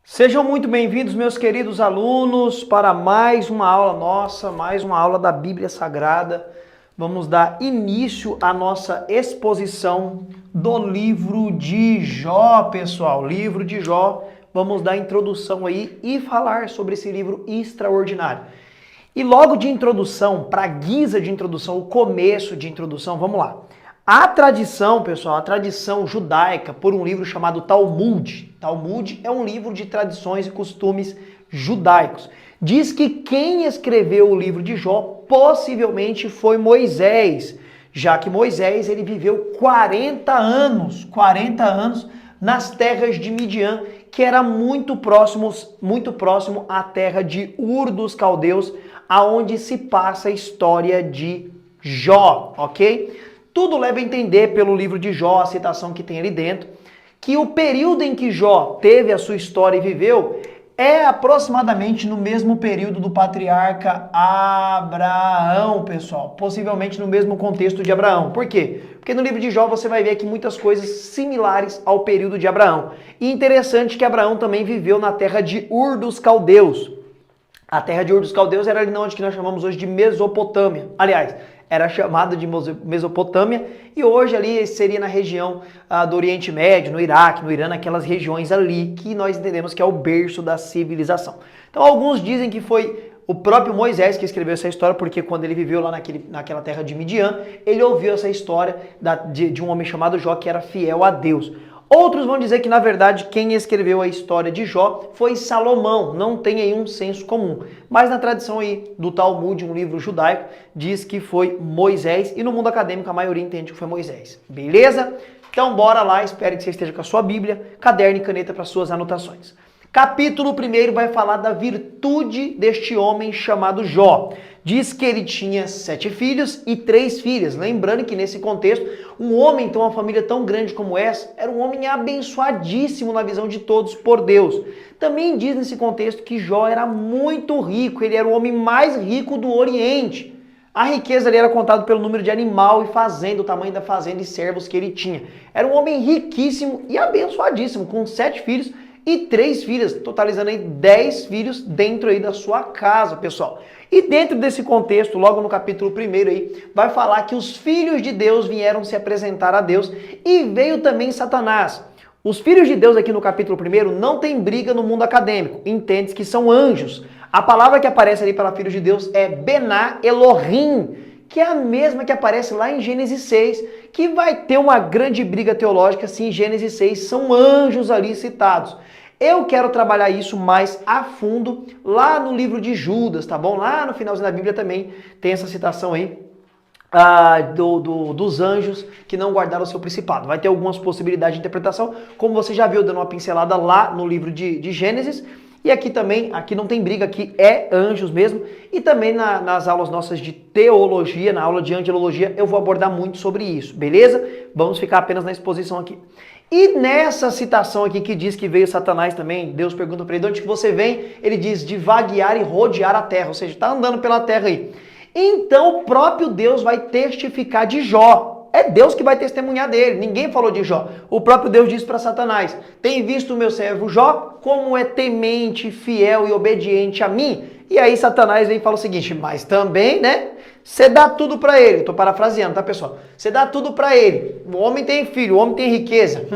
Sejam muito bem-vindos, meus queridos alunos, para mais uma aula nossa, mais uma aula da Bíblia Sagrada. Vamos dar início à nossa exposição do livro de Jó, pessoal. Livro de Jó. Vamos dar introdução aí e falar sobre esse livro extraordinário. E logo de introdução, para guisa de introdução, o começo de introdução, vamos lá. A tradição, pessoal, a tradição judaica por um livro chamado Talmud. Talmud é um livro de tradições e costumes judaicos. Diz que quem escreveu o livro de Jó possivelmente foi Moisés, já que Moisés ele viveu 40 anos nas terras de Midian, que era muito próximo à terra de Ur dos Caldeus, aonde se passa a história de Jó, ok? Tudo leva a entender pelo livro de Jó, a citação que tem ali dentro, que o período em que Jó teve a sua história e viveu é aproximadamente no mesmo período do patriarca Abraão, pessoal. Possivelmente no mesmo contexto de Abraão. Por quê? Porque no livro de Jó você vai ver aqui muitas coisas similares ao período de Abraão. E interessante que Abraão também viveu na terra de Ur dos Caldeus. A terra de Ur dos Caldeus era ali onde nós chamamos hoje de Mesopotâmia. Aliás, era chamada de Mesopotâmia e hoje ali seria na região do Oriente Médio, no Iraque, no Irã, naquelas regiões ali que nós entendemos que é o berço da civilização. Então alguns dizem que foi o próprio Moisés que escreveu essa história, porque quando ele viveu lá naquela terra de Midian, ele ouviu essa história de um homem chamado Jó que era fiel a Deus. Outros vão dizer que, na verdade, quem escreveu a história de Jó foi Salomão, não tem aí um senso comum. Mas na tradição aí do Talmud, um livro judaico, diz que foi Moisés, e no mundo acadêmico a maioria entende que foi Moisés. Beleza? Então bora lá, espero que você esteja com a sua Bíblia, caderno e caneta para suas anotações. Capítulo 1 vai falar da virtude deste homem chamado Jó. Diz que ele tinha 7 filhos e 3 filhas. Lembrando que nesse contexto, um homem, então, uma família tão grande como essa, era um homem abençoadíssimo na visão de todos por Deus. Também diz nesse contexto que Jó era muito rico, ele era o homem mais rico do Oriente. A riqueza ali era contada pelo número de animal e fazenda, o tamanho da fazenda e servos que ele tinha. Era um homem riquíssimo e abençoadíssimo, com 7 filhos e 3 filhas, totalizando aí 10 filhos dentro aí da sua casa, pessoal. E dentro desse contexto, logo no capítulo 1 aí, vai falar que os filhos de Deus vieram se apresentar a Deus e veio também Satanás. Os filhos de Deus aqui no capítulo 1 não tem briga no mundo acadêmico, entende que são anjos. A palavra que aparece ali para filhos de Deus é Bená Elohim, que é a mesma que aparece lá em Gênesis 6, que vai ter uma grande briga teológica se em Gênesis 6 são anjos ali citados. Eu quero trabalhar isso mais a fundo lá no livro de Judas, tá bom? Lá no finalzinho da Bíblia também tem essa citação aí dos anjos que não guardaram o seu principado. Vai ter algumas possibilidades de interpretação, como você já viu dando uma pincelada lá no livro de Gênesis. E aqui também, aqui não tem briga, aqui é anjos mesmo. E também nas aulas nossas de teologia, na aula de angelologia, eu vou abordar muito sobre isso, beleza? Vamos ficar apenas na exposição aqui. E nessa citação aqui que diz que veio Satanás também, Deus pergunta para ele, de onde que você vem? Ele diz, de vaguear e rodear a terra, ou seja, está andando pela terra aí. Então o próprio Deus vai testificar de Jó. É Deus que vai testemunhar dele, ninguém falou de Jó. O próprio Deus disse para Satanás, tem visto o meu servo Jó, como é temente, fiel e obediente a mim? E aí Satanás vem e fala o seguinte, mas também, né? Você dá tudo para ele, estou parafraseando, tá pessoal? Você dá tudo para ele, o homem tem filho, o homem tem riqueza,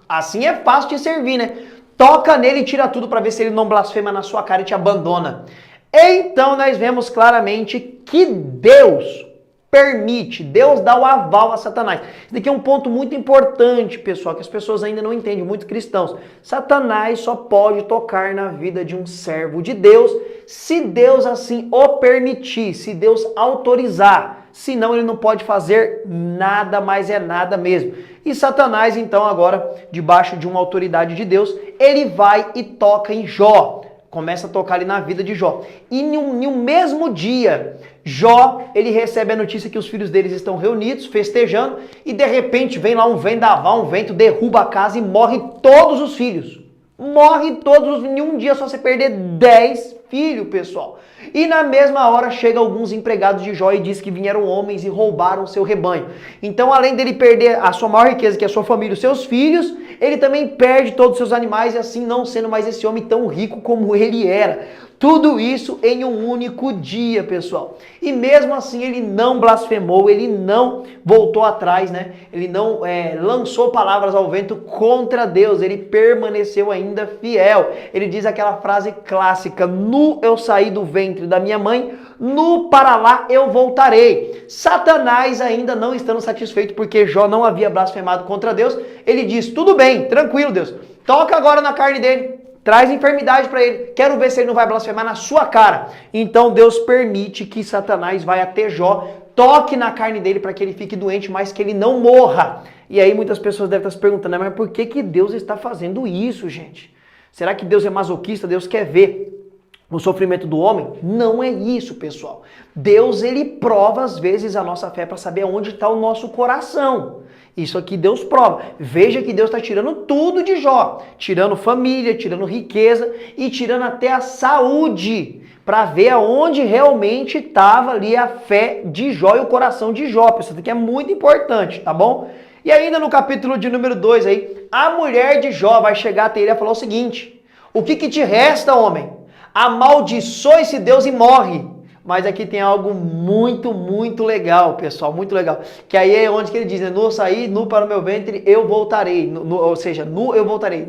assim é fácil de servir, né? Toca nele e tira tudo para ver se ele não blasfema na sua cara e te abandona. Então nós vemos claramente que Deus permite, Deus dá o aval a Satanás. Isso daqui é um ponto muito importante, pessoal, que as pessoas ainda não entendem, muitos cristãos. Satanás só pode tocar na vida de um servo de Deus se Deus assim o permitir, se Deus autorizar. Senão ele não pode fazer nada, mas é nada mesmo. E Satanás, então, agora, debaixo de uma autoridade de Deus, ele vai e toca em Jó. Começa a tocar ali na vida de Jó. E no mesmo dia, Jó, ele recebe a notícia que os filhos deles estão reunidos, festejando, e de repente vem lá um vendaval, um vento, derruba a casa e morrem todos os filhos. Morre todos em um dia, só você perder 10 filhos, pessoal. E na mesma hora chega alguns empregados de Jó e diz que vieram homens e roubaram seu rebanho. Então, além dele perder a sua maior riqueza, que é a sua família, os seus filhos, ele também perde todos os seus animais e assim não sendo mais esse homem tão rico como ele era. Tudo isso em um único dia, pessoal. E mesmo assim ele não blasfemou, ele não voltou atrás, né? Ele não lançou palavras ao vento contra Deus, ele permaneceu ainda fiel. Ele diz aquela frase clássica: nu eu saí do ventre da minha mãe, nu para lá eu voltarei. Satanás ainda não estando satisfeito porque Jó não havia blasfemado contra Deus, ele diz: tudo bem, tranquilo Deus, toca agora na carne dele. Traz enfermidade para ele. Quero ver se ele não vai blasfemar na sua cara. Então Deus permite que Satanás vai até Jó, toque na carne dele para que ele fique doente, mas que ele não morra. E aí muitas pessoas devem estar se perguntando, mas por que Deus está fazendo isso, gente? Será que Deus é masoquista? Deus quer ver o sofrimento do homem? Não é isso, pessoal. Deus, ele prova às vezes a nossa fé para saber onde está o nosso coração. Isso aqui Deus prova. Veja que Deus está tirando tudo de Jó. Tirando família, tirando riqueza e tirando até a saúde. Para ver aonde realmente estava ali a fé de Jó e o coração de Jó. Pessoal, isso aqui é muito importante, tá bom? E ainda no capítulo de número 2 aí, a mulher de Jó vai chegar até ele e falar o seguinte: o que te resta, homem? Amaldiçoa esse Deus e morre. Mas aqui tem algo muito legal, pessoal, muito legal. Que aí é onde que ele diz, né? Nu saí, nu para o meu ventre, eu voltarei. Ou seja, nu eu voltarei.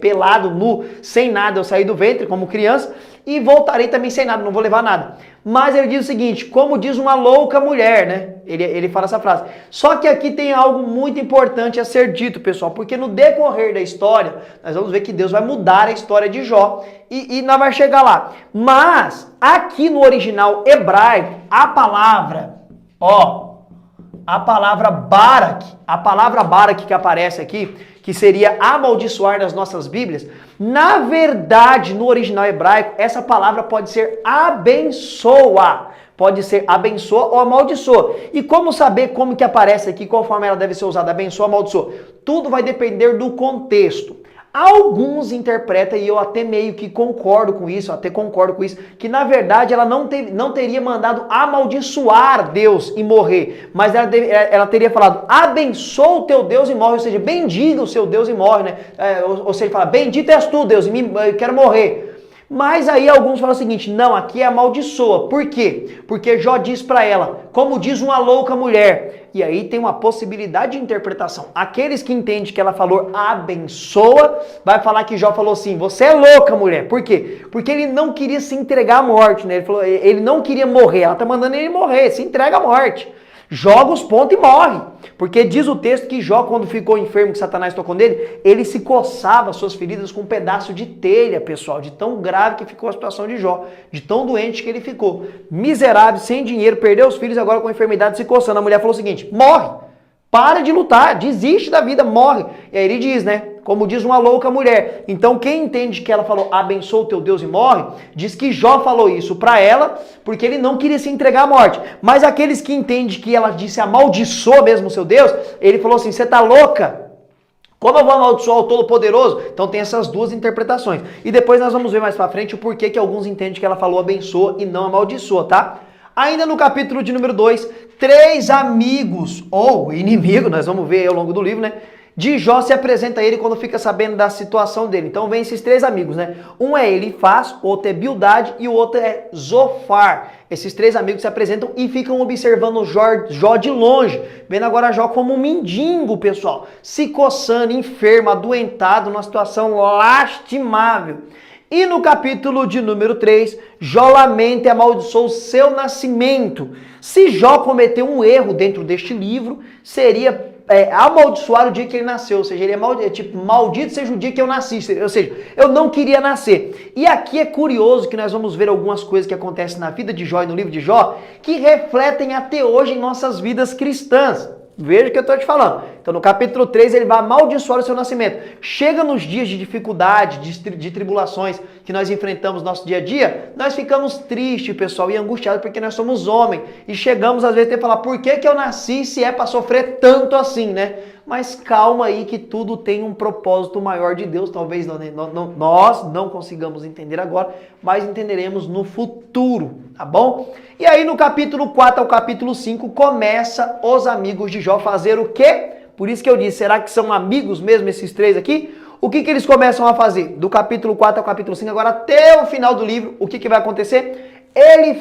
Pelado, nu, sem nada, eu saí do ventre como criança e voltarei também sem nada, não vou levar nada. Mas ele diz o seguinte, como diz uma louca mulher, né? Ele fala essa frase. Só que aqui tem algo muito importante a ser dito, pessoal, porque no decorrer da história, nós vamos ver que Deus vai mudar a história de Jó e nós vamos chegar lá. Mas aqui no original hebraico, a palavra Barak que aparece aqui, que seria amaldiçoar nas nossas Bíblias, na verdade, no original hebraico, essa palavra pode ser abençoa. Pode ser abençoa ou amaldiçoa. E como saber como que aparece aqui, qual forma ela deve ser usada, abençoa ou amaldiçoa? Tudo vai depender do contexto. Alguns interpretam, e eu até meio que concordo com isso, que na verdade ela não teria mandado amaldiçoar Deus e morrer, mas ela teria falado, abençoa o teu Deus e morre, ou seja, bendiga o seu Deus e morre, né? Ou seja, fala, bendito és tu, Deus, eu quero morrer. Mas aí alguns falam o seguinte, não, aqui é amaldiçoa. Por quê? Porque Jó diz para ela, como diz uma louca mulher. E aí tem uma possibilidade de interpretação. Aqueles que entendem que ela falou abençoa, vai falar que Jó falou assim, você é louca, mulher. Por quê? Porque ele não queria se entregar à morte, né? Ele não queria morrer, ela está mandando ele morrer, se entrega à morte. Joga os pontos e morre. Porque diz o texto que Jó, quando ficou enfermo, que Satanás tocou nele, ele se coçava suas feridas com um pedaço de telha, pessoal, de tão grave que ficou a situação de Jó, de tão doente que ele ficou. Miserável, sem dinheiro, perdeu os filhos, agora com enfermidade se coçando. A mulher falou o seguinte, morre, para de lutar, desiste da vida, morre. E aí ele diz, né, como diz uma louca mulher. Então quem entende que ela falou, abençoa o teu Deus e morre, diz que Jó falou isso para ela, porque ele não queria se entregar à morte. Mas aqueles que entendem que ela disse amaldiçoa mesmo o seu Deus, ele falou assim, você tá louca? Como eu vou amaldiçoar o Todo-Poderoso? Então tem essas duas interpretações. E depois nós vamos ver mais pra frente o porquê que alguns entendem que ela falou abençoa e não amaldiçoa, tá? Ainda no capítulo de número 2, 3 amigos, ou inimigo, nós vamos ver ao longo do livro, né? De Jó se apresenta a ele quando fica sabendo da situação dele. Então vem esses 3 amigos, né? Um é Elifaz, o outro é Bildade e o outro é Zofar. Esses 3 amigos se apresentam e ficam observando Jó de longe, vendo agora Jó como um mendigo, pessoal, se coçando, enfermo, adoentado, numa situação lastimável. E no capítulo de número 3, Jó lamenta e amaldiçoa o seu nascimento. Se Jó cometeu um erro dentro deste livro, seria amaldiçoar o dia que ele nasceu, ou seja, ele maldito seja o dia que eu nasci, ou seja, eu não queria nascer. E aqui é curioso que nós vamos ver algumas coisas que acontecem na vida de Jó e no livro de Jó, que refletem até hoje em nossas vidas cristãs. Veja o que eu estou te falando. Então no capítulo 3 ele vai amaldiçoar o seu nascimento. Chega nos dias de dificuldade, de tribulações que nós enfrentamos no nosso dia a dia, nós ficamos tristes, pessoal, e angustiados porque nós somos homens. E chegamos às vezes a falar, por que eu nasci se é para sofrer tanto assim, né? mas calma aí que tudo tem um propósito maior de Deus. Talvez nós não consigamos entender agora, mas entenderemos no futuro, tá bom? E aí no capítulo 4 ao capítulo 5 começa os amigos de Jó fazer o quê? Por isso que eu disse, será que são amigos mesmo esses três aqui? O que eles começam a fazer? Do capítulo 4 ao capítulo 5, agora até o final do livro, o que vai acontecer? Ele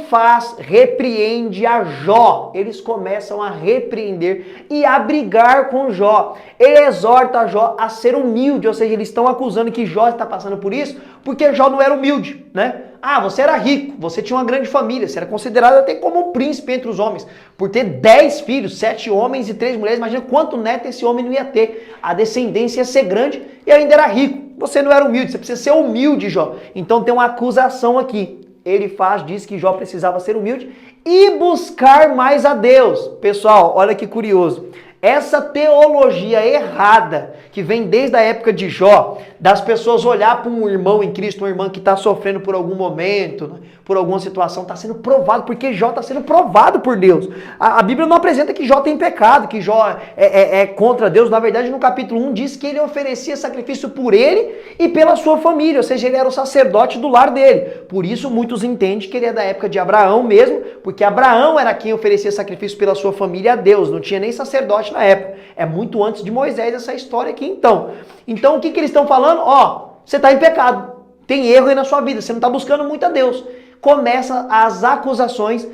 repreende a Jó. Eles começam a repreender e a brigar com Jó. Ele exorta Jó a ser humilde, ou seja, eles estão acusando que Jó está passando por isso porque Jó não era humilde, né? Ah, você era rico, você tinha uma grande família, você era considerado até como um príncipe entre os homens, por ter 10 filhos, 7 homens e 3 mulheres. Imagina quanto neto esse homem não ia ter. A descendência ia ser grande e ainda era rico. Você não era humilde, você precisa ser humilde, Jó. Então tem uma acusação aqui. Ele diz que Jó precisava ser humilde e buscar mais a Deus. Pessoal, olha que curioso. Essa teologia errada que vem desde a época de Jó, das pessoas olhar para um irmão em Cristo, uma irmã que está sofrendo por algum momento, por alguma situação, está sendo provado, porque Jó está sendo provado por Deus. A Bíblia não apresenta que Jó tem pecado, que Jó é contra Deus. Na verdade, no capítulo 1 diz que ele oferecia sacrifício por ele e pela sua família, ou seja, ele era o sacerdote do lar dele. Por isso, muitos entendem que ele é da época de Abraão mesmo, porque Abraão era quem oferecia sacrifício pela sua família a Deus, não tinha nem sacerdote na época. É muito antes de Moisés essa história aqui, então. Então, o que eles estão falando? Ó, você está em pecado, tem erro aí na sua vida, você não está buscando muito a Deus. Começa as acusações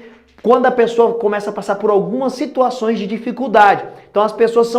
quando a pessoa começa a passar por algumas situações de dificuldade. Então, as pessoas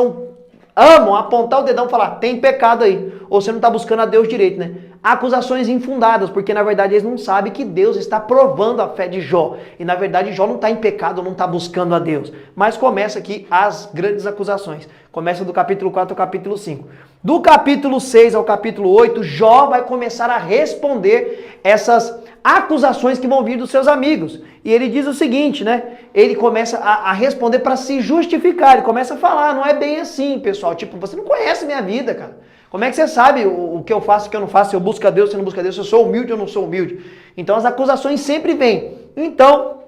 amam apontar o dedão e falar, tem pecado aí, ou você não está buscando a Deus direito, né? Acusações infundadas, porque na verdade eles não sabem que Deus está provando a fé de Jó. E na verdade Jó não está em pecado, não está buscando a Deus. Mas começa aqui as grandes acusações. Começa do capítulo 4 ao capítulo 5. Do capítulo 6 ao capítulo 8, Jó vai começar a responder essas acusações que vão vir dos seus amigos. E ele diz o seguinte, né? Ele começa a responder para se justificar. Ele começa a falar, não é bem assim, pessoal. Tipo, você não conhece minha vida, cara. Como é que você sabe o que eu faço, o que eu não faço, se eu busco a Deus, se eu não busco a Deus, se eu sou humilde ou não sou humilde? Então as acusações sempre vêm. Então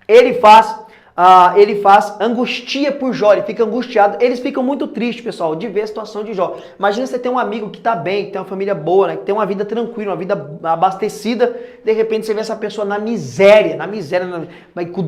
ele faz angustia por Jó, ele fica angustiado. Eles ficam muito tristes, pessoal, de ver a situação de Jó. Imagina você ter um amigo que está bem, que tem uma família boa, né, que tem uma vida tranquila, uma vida abastecida. De repente você vê essa pessoa na miséria,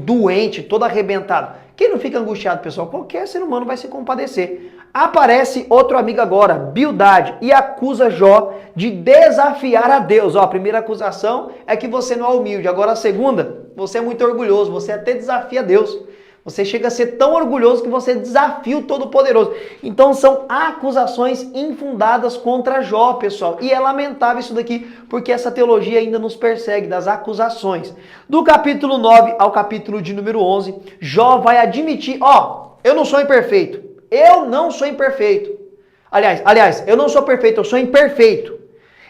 doente, todo arrebentado. Quem não fica angustiado, pessoal? Qualquer ser humano vai se compadecer. Aparece outro amigo agora, Bildade, e acusa Jó de desafiar a Deus. Ó, a primeira acusação é que você não é humilde. Agora a segunda, você é muito orgulhoso, você até desafia Deus. Você chega a ser tão orgulhoso que você desafia o Todo-Poderoso. Então são acusações infundadas contra Jó, pessoal. E é lamentável isso daqui, porque essa teologia ainda nos persegue, das acusações. Do capítulo 9 ao capítulo de número 11, Jó vai admitir, eu não sou imperfeito. Eu não sou imperfeito. Aliás, eu não sou perfeito, eu sou imperfeito.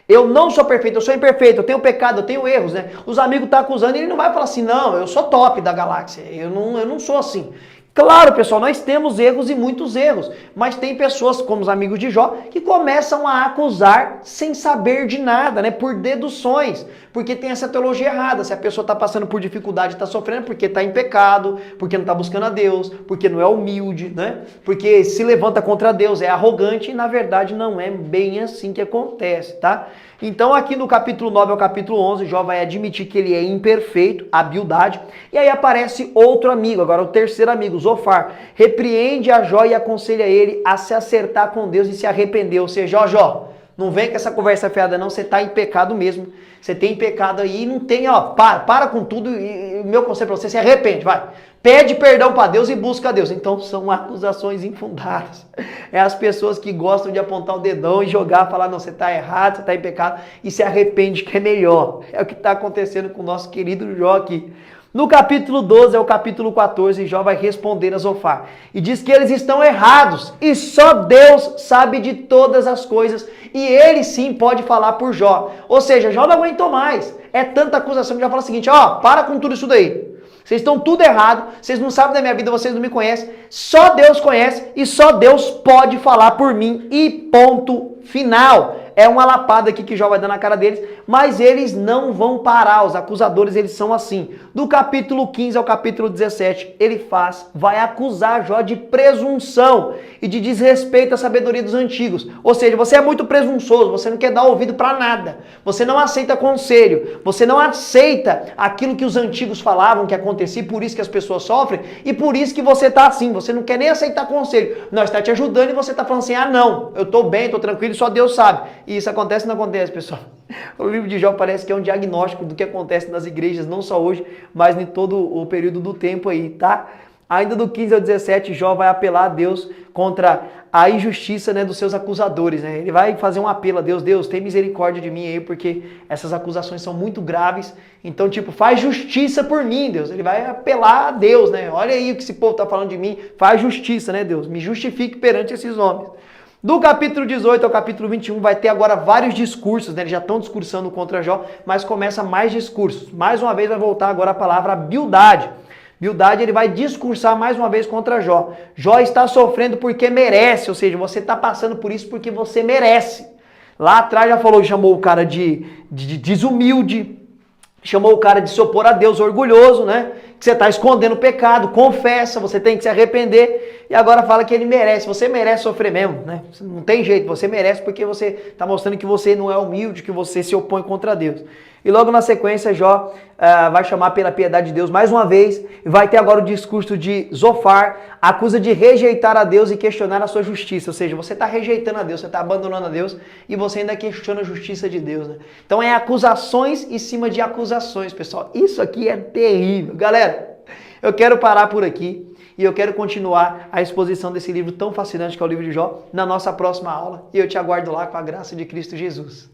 Eu não sou perfeito, eu sou imperfeito, eu tenho pecado, eu tenho erros, né? Os amigos estão acusando e ele não vai falar assim, não, eu sou top da galáxia, eu não sou assim. Claro, pessoal, nós temos erros e muitos erros, mas tem pessoas, como os amigos de Jó, que começam a acusar sem saber de nada, né? Por deduções, porque tem essa teologia errada. Se a pessoa está passando por dificuldade, está sofrendo porque está em pecado, porque não está buscando a Deus, porque não é humilde, né? Porque se levanta contra Deus, é arrogante, e na verdade não é bem assim que acontece, tá? Então aqui no capítulo 9 ao capítulo 11, Jó vai admitir que ele é imperfeito, a Bildade, e aí aparece outro amigo, agora o terceiro amigo, Zofar, repreende a Jó e aconselha ele a se acertar com Deus e se arrepender. Ou seja, Jó, não vem com essa conversa fiada não, você está em pecado mesmo, você tem pecado aí e não tem, para com tudo e o meu conselho para você, se arrepende, vai. Pede perdão para Deus e busca a Deus. Então são acusações infundadas. É as pessoas que gostam de apontar o dedão e jogar, falar, não, você está errado, você está em pecado, e se arrepende que é melhor. É o que está acontecendo com o nosso querido Jó aqui. No capítulo 12 ao capítulo 14, Jó vai responder a Zofar. E diz que eles estão errados e só Deus sabe de todas as coisas. E ele sim pode falar por Jó. Ou seja, Jó não aguentou mais. É tanta acusação que já fala o seguinte, para com tudo isso daí. Vocês estão tudo errado, vocês não sabem da minha vida, vocês não me conhecem. Só Deus conhece e só Deus pode falar por mim. E ponto final. é uma lapada aqui que Jó vai dar na cara deles, mas eles não vão parar, os acusadores eles são assim. Do capítulo 15 ao capítulo 17, ele vai acusar Jó de presunção e de desrespeito à sabedoria dos antigos. Ou seja, você é muito presunçoso, você não quer dar ouvido para nada, você não aceita conselho, você não aceita aquilo que os antigos falavam que acontecia, por isso que as pessoas sofrem e por isso que você tá assim, você não quer nem aceitar conselho. Nós está te ajudando e você tá falando assim, ah não, eu tô bem, tô tranquilo, só Deus sabe. E isso acontece ou não acontece, pessoal? O livro de Jó parece que é um diagnóstico do que acontece nas igrejas, não só hoje, mas em todo o período do tempo aí, tá? Ainda do 15 ao 17, Jó vai apelar a Deus contra a injustiça, né, dos seus acusadores, né? Ele vai fazer um apelo a Deus, Deus, tem misericórdia de mim aí, porque essas acusações são muito graves. Então, tipo, faz justiça por mim, Deus. Ele vai apelar a Deus, né? Olha aí o que esse povo tá falando de mim, faz justiça, né, Deus? Me justifique perante esses homens. Do capítulo 18 ao capítulo 21 vai ter agora vários discursos, né? Eles já estão discursando contra Jó, mas começa mais discursos. Mais uma vez vai voltar agora a palavra Bildade. Bildade, ele vai discursar mais uma vez contra Jó. Jó está sofrendo porque merece, ou seja, você está passando por isso porque você merece. Lá atrás já falou, chamou o cara de desumilde, chamou o cara de se opor a Deus, orgulhoso, né? Que você está escondendo o pecado, confessa, você tem que se arrepender. E agora fala que ele merece, você merece sofrer mesmo, né? Não tem jeito, você merece porque você está mostrando que você não é humilde, que você se opõe contra Deus. E logo na sequência, Jó vai chamar pela piedade de Deus mais uma vez, e vai ter agora o discurso de Zofar, acusa de rejeitar a Deus e questionar a sua justiça. Ou seja, você está rejeitando a Deus, você está abandonando a Deus e você ainda questiona a justiça de Deus, né? Então é acusações em cima de acusações, pessoal. Isso aqui é terrível. Galera, eu quero parar por aqui. E eu quero continuar a exposição desse livro tão fascinante que é o livro de Jó na nossa próxima aula. E eu te aguardo lá com a graça de Cristo Jesus.